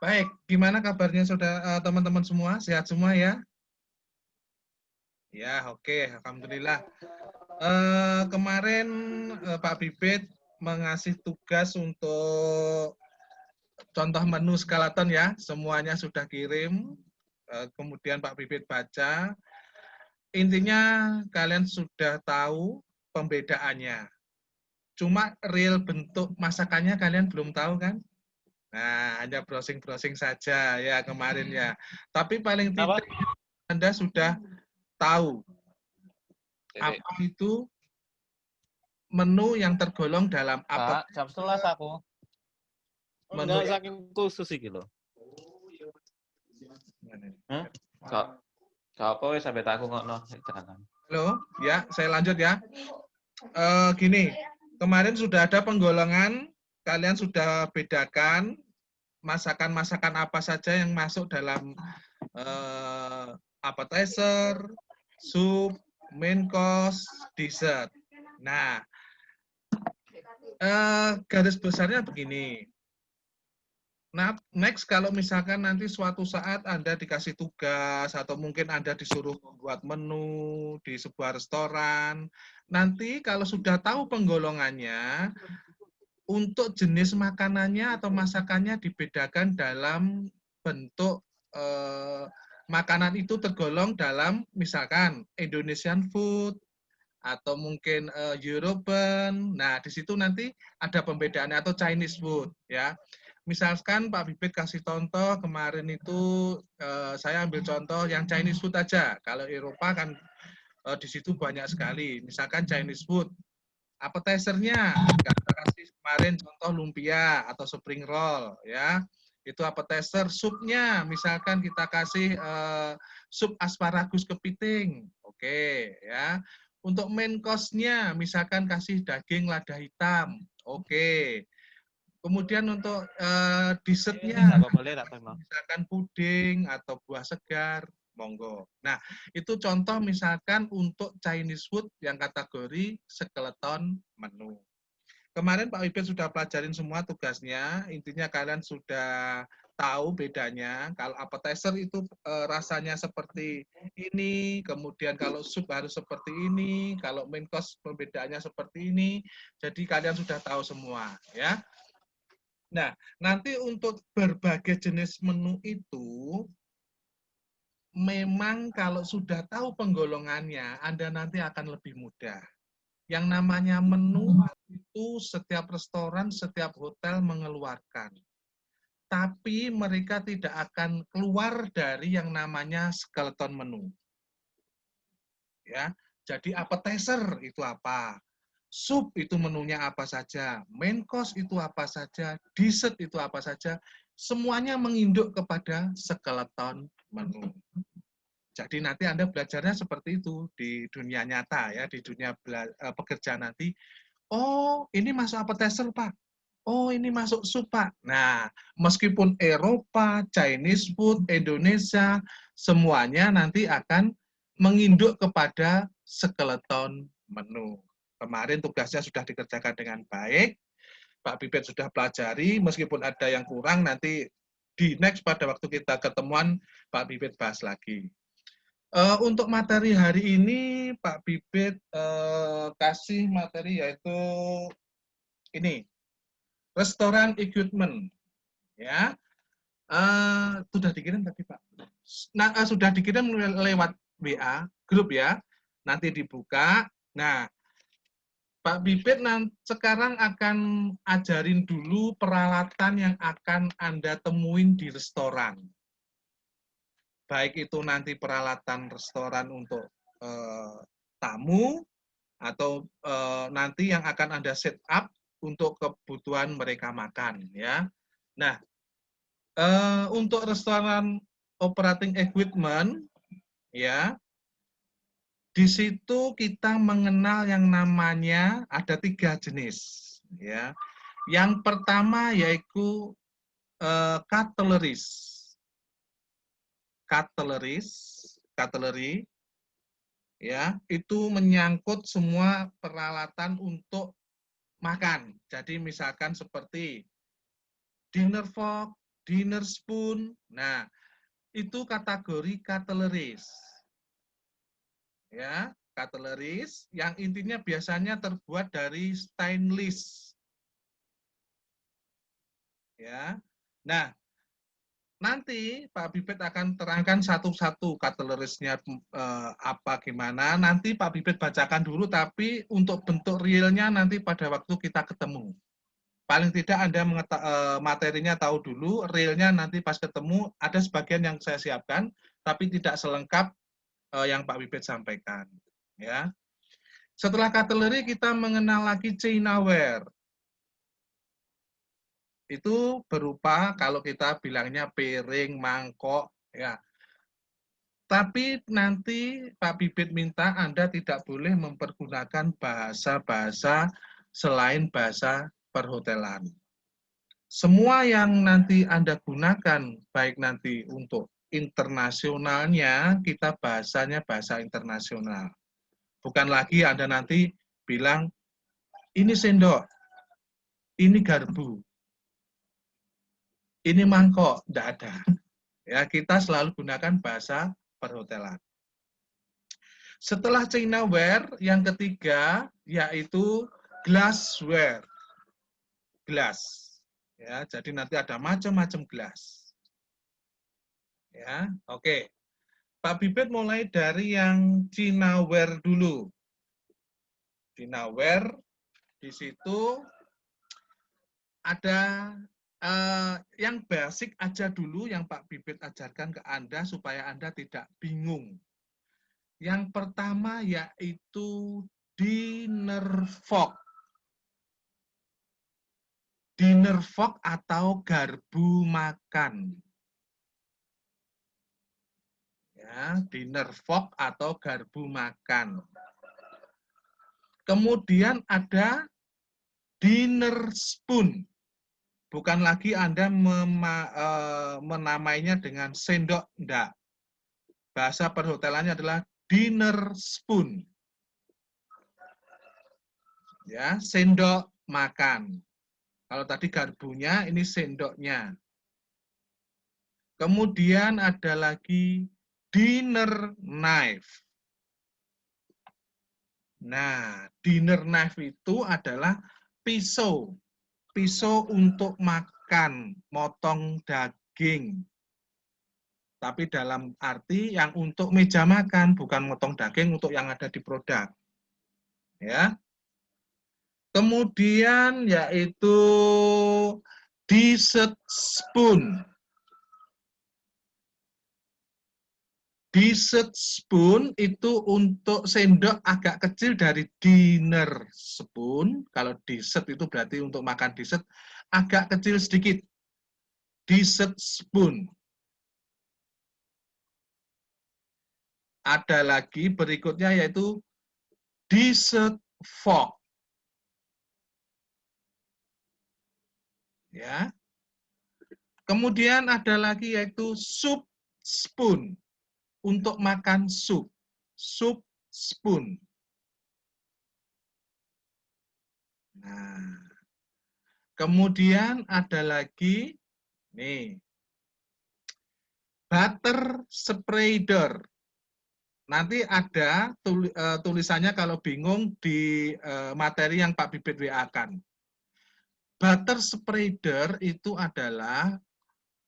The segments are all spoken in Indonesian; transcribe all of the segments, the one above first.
Baik, gimana kabarnya teman-teman semua? Sehat semua ya? Ya, oke, alhamdulillah. Kemarin Pak Bibit mengasih tugas untuk contoh menu skeleton ya, semuanya sudah kirim. Kemudian Pak Bibit baca. Intinya kalian sudah tahu pembedaannya. Cuma real bentuk masakannya kalian belum tahu kan? Nah, hanya browsing-browsing saja ya kemarin ya. Tapi paling tidak Anda sudah tahu apa itu menu yang tergolong dalam apa. Pak, jam 11 aku. Menu Enggak saking khusus iki lho. Kok wis sampe tak ngono jangan. Halo, ya, saya lanjut ya. Gini, kemarin sudah ada penggolongan, kalian sudah bedakan masakan-masakan apa saja yang masuk dalam appetizer, sup, main course, dessert. Nah, garis besarnya begini. Nah, next kalau misalkan nanti suatu saat Anda dikasih tugas atau mungkin Anda disuruh membuat menu di sebuah restoran, nanti kalau sudah tahu penggolongannya, untuk jenis makanannya atau masakannya dibedakan dalam bentuk makanan itu tergolong dalam misalkan Indonesian food atau mungkin European. Nah, di situ nanti ada pembedaannya atau Chinese food ya. Misalkan Pak Bibit kasih contoh kemarin itu saya ambil contoh yang Chinese food aja. Kalau Eropa kan di situ banyak sekali. Misalkan Chinese food, appetizer-nya kita kasih kemarin contoh lumpia atau spring roll ya. Itu appetizer. Supnya misalkan kita kasih sup asparagus kepiting. Oke ya. Untuk main course-nya misalkan kasih daging lada hitam. Oke. Kemudian untuk dessert-nya misalkan puding atau buah segar, monggo. Nah, itu contoh misalkan untuk Chinese food yang kategori skeleton menu. Kemarin Pak Wibet sudah pelajarin semua tugasnya, intinya kalian sudah tahu bedanya. Kalau appetizer itu rasanya seperti ini, kemudian kalau sup harus seperti ini, kalau main course perbedaannya seperti ini. Jadi kalian sudah tahu semua, ya. Nah, nanti untuk berbagai jenis menu itu, memang kalau sudah tahu penggolongannya, Anda nanti akan lebih mudah. Yang namanya menu itu setiap restoran, setiap hotel mengeluarkan. Tapi mereka tidak akan keluar dari yang namanya skeleton menu. Ya, jadi appetizer itu apa? Sup itu menunya apa saja, main course itu apa saja, dessert itu apa saja, semuanya menginduk kepada skeleton menu. Jadi nanti Anda belajarnya seperti itu di dunia nyata ya, di dunia pekerjaan nanti. Oh, ini masuk appetizer, Pak. Oh, ini masuk sup, Pak. Nah, meskipun Eropa, Chinese food, Indonesia, semuanya nanti akan menginduk kepada skeleton menu. Kemarin tugasnya sudah dikerjakan dengan baik, Pak Bibit sudah pelajari, meskipun ada yang kurang, nanti di next pada waktu kita ketemuan, Pak Bibit bahas lagi. Untuk materi hari ini, Pak Bibit kasih materi yaitu ini, restoran equipment. Ya, sudah dikirim tadi Pak. Nah, sudah dikirim lewat WA, grup ya, nanti dibuka. Nah, Pak Bibit sekarang akan ajarin dulu peralatan yang akan Anda temuin di restoran. Baik itu nanti peralatan restoran untuk tamu, atau nanti yang akan Anda set up untuk kebutuhan mereka makan. Ya. Nah, untuk restoran operating equipment, ya, di situ kita mengenal yang namanya ada 3 jenis, ya. Yang pertama yaitu cutlery, ya, itu menyangkut semua peralatan untuk makan. Jadi misalkan seperti dinner fork, dinner spoon. Nah, itu kategori cutleries. Ya, cutleries yang intinya biasanya terbuat dari stainless. Ya. Nah, nanti Pak Bibit akan terangkan satu-satu cutleriesnya apa gimana. Nanti Pak Bibit bacakan dulu, tapi untuk bentuk realnya nanti pada waktu kita ketemu. Paling tidak Anda materinya tahu dulu, realnya nanti pas ketemu ada sebagian yang saya siapkan, tapi tidak selengkap yang Pak Bibit sampaikan. Ya. Setelah cutlery kita mengenal lagi Chinaware. Itu berupa kalau kita bilangnya piring, mangkok, ya. Tapi nanti Pak Bibit minta Anda tidak boleh mempergunakan bahasa-bahasa selain bahasa perhotelan. Semua yang nanti Anda gunakan, baik nanti untuk internasionalnya, kita bahasanya bahasa internasional. Bukan lagi Anda nanti bilang, ini sendok, ini garpu, ini mangkok, tidak ada. Ya, kita selalu gunakan bahasa perhotelan. Setelah Chinaware, yang ketiga yaitu glassware. Gelas. Ya, jadi nanti ada macam-macam gelas. Ya, oke. Pak Bibit mulai dari yang Chinaware dulu. Chinaware di situ ada yang basic aja dulu yang Pak Bibit ajarkan ke Anda supaya Anda tidak bingung. Yang pertama yaitu dinner fork. Dinner fork atau garpu makan. Ya, dinner fork atau garpu makan. Kemudian ada dinner spoon. Bukan lagi Anda menamainya dengan sendok, enggak. Bahasa perhotelannya adalah dinner spoon. Ya, sendok makan. Kalau tadi garpunya, ini sendoknya. Kemudian ada lagi dinner knife. Nah, dinner knife itu adalah pisau. Pisau untuk makan, motong daging. Tapi dalam arti yang untuk meja makan, bukan motong daging untuk yang ada di produk. Ya. Kemudian yaitu dessert spoon. Dessert spoon itu untuk sendok agak kecil dari dinner spoon. Kalau dessert itu berarti untuk makan dessert agak kecil sedikit. Dessert spoon. Ada lagi berikutnya yaitu dessert fork. Ya. Kemudian ada lagi yaitu soup spoon untuk makan sup. Soup spoon. Nah, kemudian ada lagi nih butter spreader. Nanti ada tulisannya kalau bingung di materi yang Pak Bibit WA-kan. Butter spreader itu adalah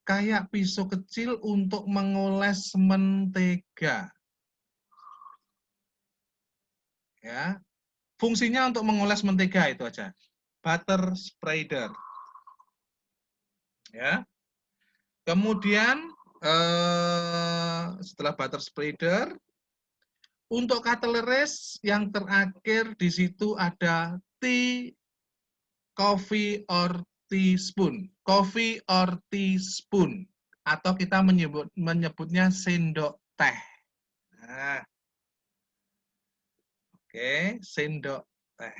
kayak pisau kecil untuk mengoles mentega. Ya. Fungsinya untuk mengoles mentega itu aja. Butter spreader. Ya. Kemudian setelah butter spreader, untuk cutleries yang terakhir di situ ada coffee or teaspoon. Coffee or teaspoon. Atau kita menyebutnya sendok teh. Nah, oke, sendok teh.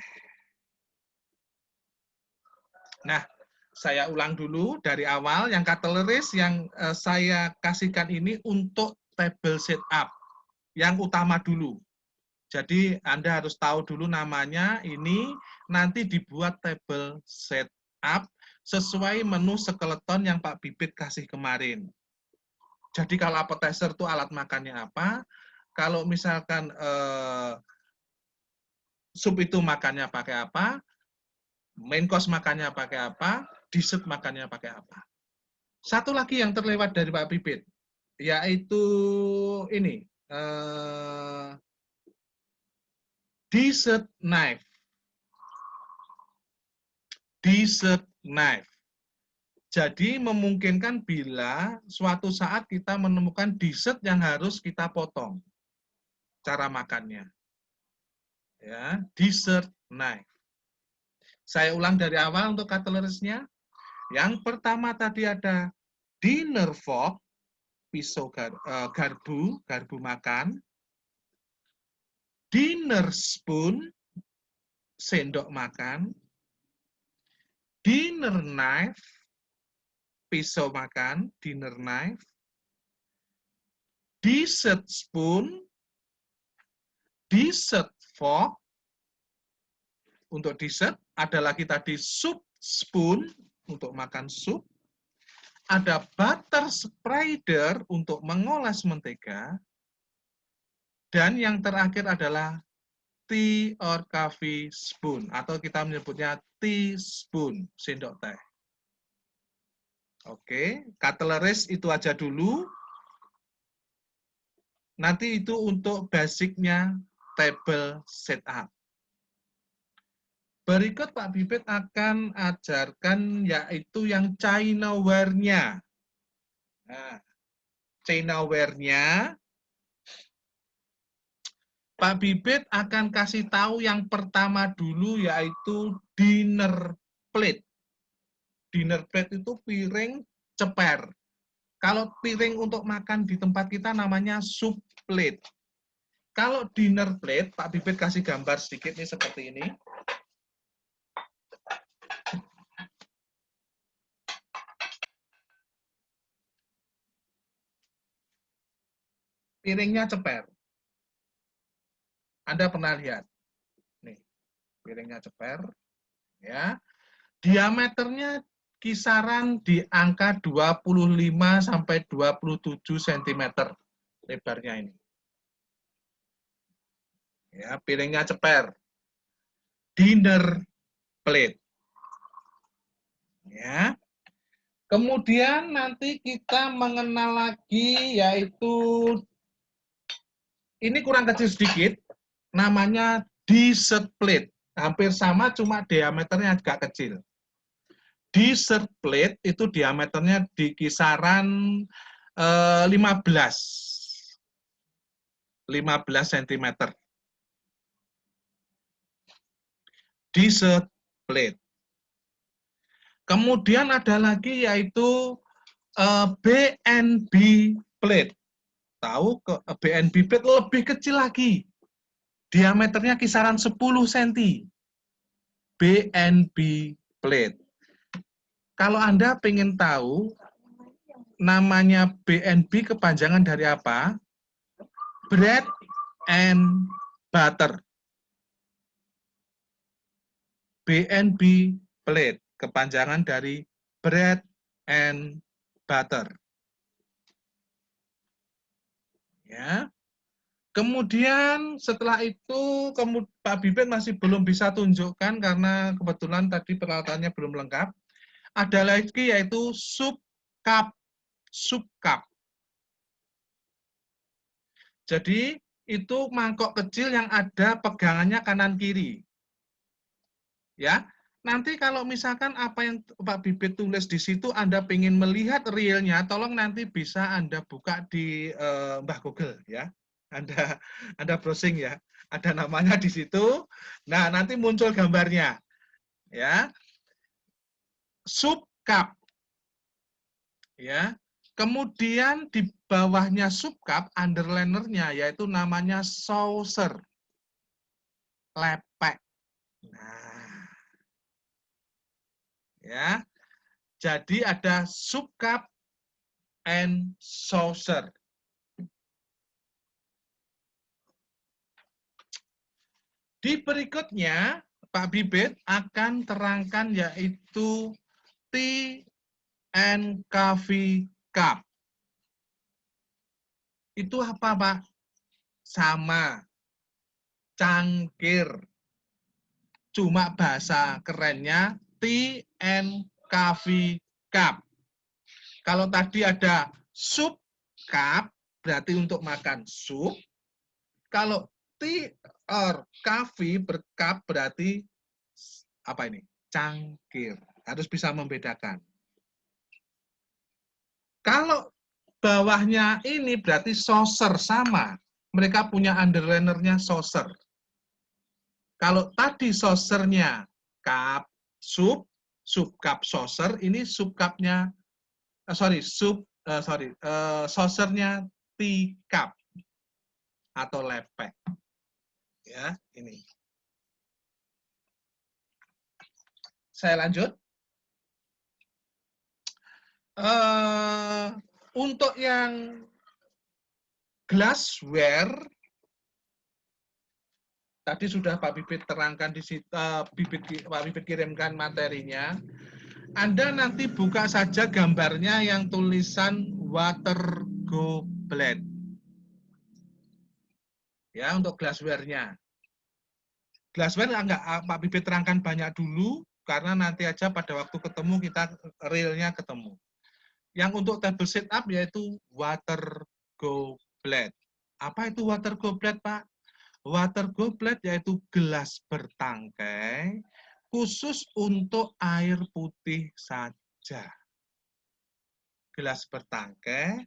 Nah, saya ulang dulu dari awal. Yang cutleries yang saya kasihkan ini untuk table setup. Yang utama dulu. Jadi Anda harus tahu dulu namanya ini, nanti dibuat table setup. sesuai menu skeleton yang Pak Bibit kasih kemarin. Jadi kalau appetizer itu alat makannya apa, kalau misalkan sup itu makannya pakai apa, main course makannya pakai apa, dessert makannya pakai apa. Satu lagi yang terlewat dari Pak Bibit, yaitu ini, dessert knife. Dessert knife. Jadi memungkinkan bila suatu saat kita menemukan dessert yang harus kita potong cara makannya. Ya, dessert knife. Saya ulang dari awal untuk cutleries-nya. Yang pertama tadi ada dinner fork, pisau garpu makan. Dinner spoon, sendok makan. Dinner knife, pisau makan, dinner knife. Dessert spoon, dessert fork. Untuk dessert, ada lagi tadi soup spoon, untuk makan sup. Ada butter spreader, untuk mengoles mentega. Dan yang terakhir adalah tea or coffee spoon, atau kita menyebutnya teaspoon, sendok teh. Oke, cutleries itu aja dulu. Nanti itu untuk basicnya table setup. Berikut Pak Bibit akan ajarkan yaitu yang Chinaware-nya. Nah, Chinaware-nya Pak Bibit akan kasih tahu yang pertama dulu yaitu dinner plate. Dinner plate itu piring ceper. Kalau piring untuk makan di tempat kita namanya soup plate. Kalau dinner plate, Pak Bibit kasih gambar sedikit nih seperti ini. Piringnya ceper. Anda pernah lihat? Nih, piringnya ceper. Ya. Diameternya kisaran di angka 25 sampai 27 cm lebarnya ini. Ya, piringnya ceper. Dinner plate. Ya. Kemudian nanti kita mengenal lagi yaitu ini kurang kecil sedikit, namanya dessert plate. Hampir sama, cuma diameternya agak kecil. Dessert plate itu diameternya di kisaran 15 cm. Dessert plate. Kemudian ada lagi yaitu BNB plate. Tahu BNB plate lebih kecil lagi. Diameternya kisaran 10 cm. BNB plate. Kalau Anda pengen tahu namanya BNB kepanjangan dari apa? Bread and butter. BNB plate, kepanjangan dari bread and butter. Ya. Kemudian setelah itu Pak Bibit masih belum bisa tunjukkan karena kebetulan tadi peralatannya belum lengkap. Ada lagi yaitu soup cup. Soup cup. Jadi itu mangkok kecil yang ada pegangannya kanan kiri. Ya, nanti kalau misalkan apa yang Pak Bibit tulis di situ Anda ingin melihat realnya, tolong nanti bisa Anda buka di Mbah Google ya. Anda browsing ya. Ada namanya di situ. Nah, nanti muncul gambarnya. Ya. Soup cup. Ya. Kemudian di bawahnya soup cup, underlinernya yaitu namanya saucer. Lepek. Nah. Ya. Jadi ada soup cup and saucer. Di berikutnya, Pak Bibit akan terangkan yaitu TNKV cup. Itu apa, Pak? Sama. Cangkir. Cuma bahasa kerennya TNKV cup. Kalau tadi ada sup cup, berarti untuk makan sup. Kalau T or kafi berkap berarti apa ini? Cangkir. Harus bisa membedakan. Kalau bawahnya ini berarti saucer sama. Mereka punya underlinernya saucer. Kalau tadi saucernya cup, sup cup saucer, ini sup cupnya, saucernya teacup atau lepek. Ya, ini. Saya lanjut. Untuk yang glassware, tadi sudah Pak Bibit terangkan di situ, Pak Bibit kirimkan materinya. Anda nanti buka saja gambarnya yang tulisan water goblet. Ya, untuk glassware-nya. Glassware enggak Pak Bibit terangkan banyak dulu, karena nanti aja pada waktu ketemu kita realnya ketemu. Yang untuk table sit up yaitu water goblet. Apa itu water goblet, Pak? Water goblet yaitu gelas bertangkai khusus untuk air putih saja. Gelas bertangkai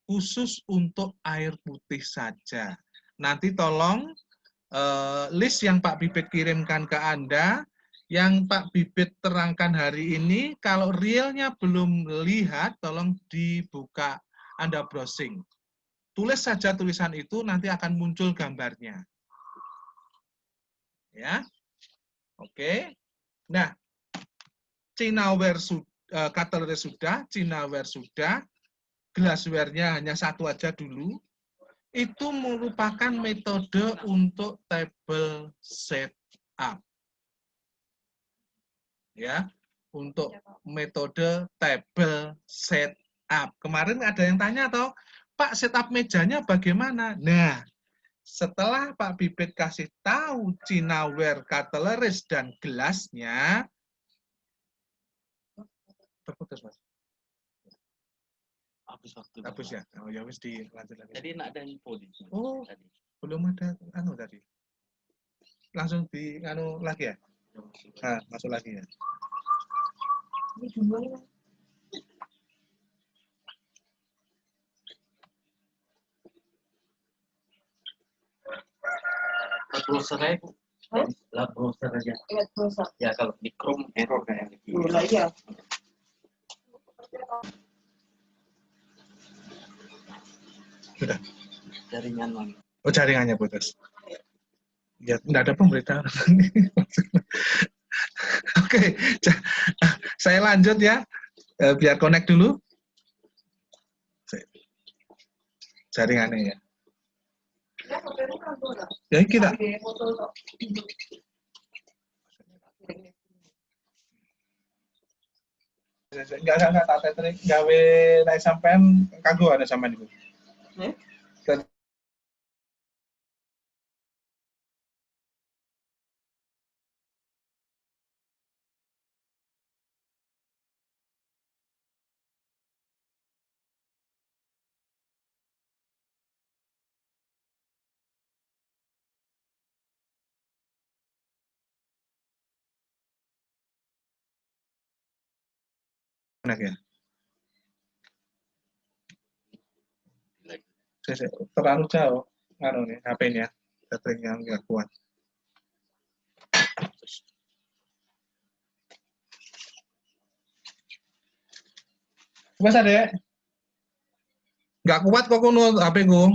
khusus untuk air putih saja. Nanti tolong list yang Pak Bibit kirimkan ke Anda, yang Pak Bibit terangkan hari ini, kalau realnya belum lihat, tolong dibuka, Anda browsing. Tulis saja tulisan itu, nanti akan muncul gambarnya. Ya, oke. Nah, Chinaware cutlery sudah, Chinaware sudah, glassware-nya hanya satu aja dulu. Itu merupakan metode untuk table setup. Ya, untuk metode table setup. Kemarin ada yang tanya toh, Pak, setup mejanya bagaimana? Nah, setelah Pak Bibit kasih tahu Chinaware, cutleries dan gelasnya, terputus, Mas. Habis ya. Oh ya wis dilanjut lagi. Jadi nak ada info di sini. Oh, tadi. belum ada anu tadi. Langsung di anu lagi ya? Nah, masuk lagi ya. Browser aja, Bu. Lah browser aja. Lihat browser. Ya kalau di Chrome error kayak gitu. Iya. Sudah. Jaringan lagi. Oh, jaringannya putus. Ya, enggak ada pemberitahuan. Oke, saya lanjut ya. Biar connect dulu. Jaringannya ya. Ya, kita. Enggak tak tetrik gawe naik sampean kanggo ada sampean iku. Connect ya. Terlalu jauh anu nih HP-nya. Baterainya enggak kuat. Mas Adek. Enggak kuat kok kuno HP ku.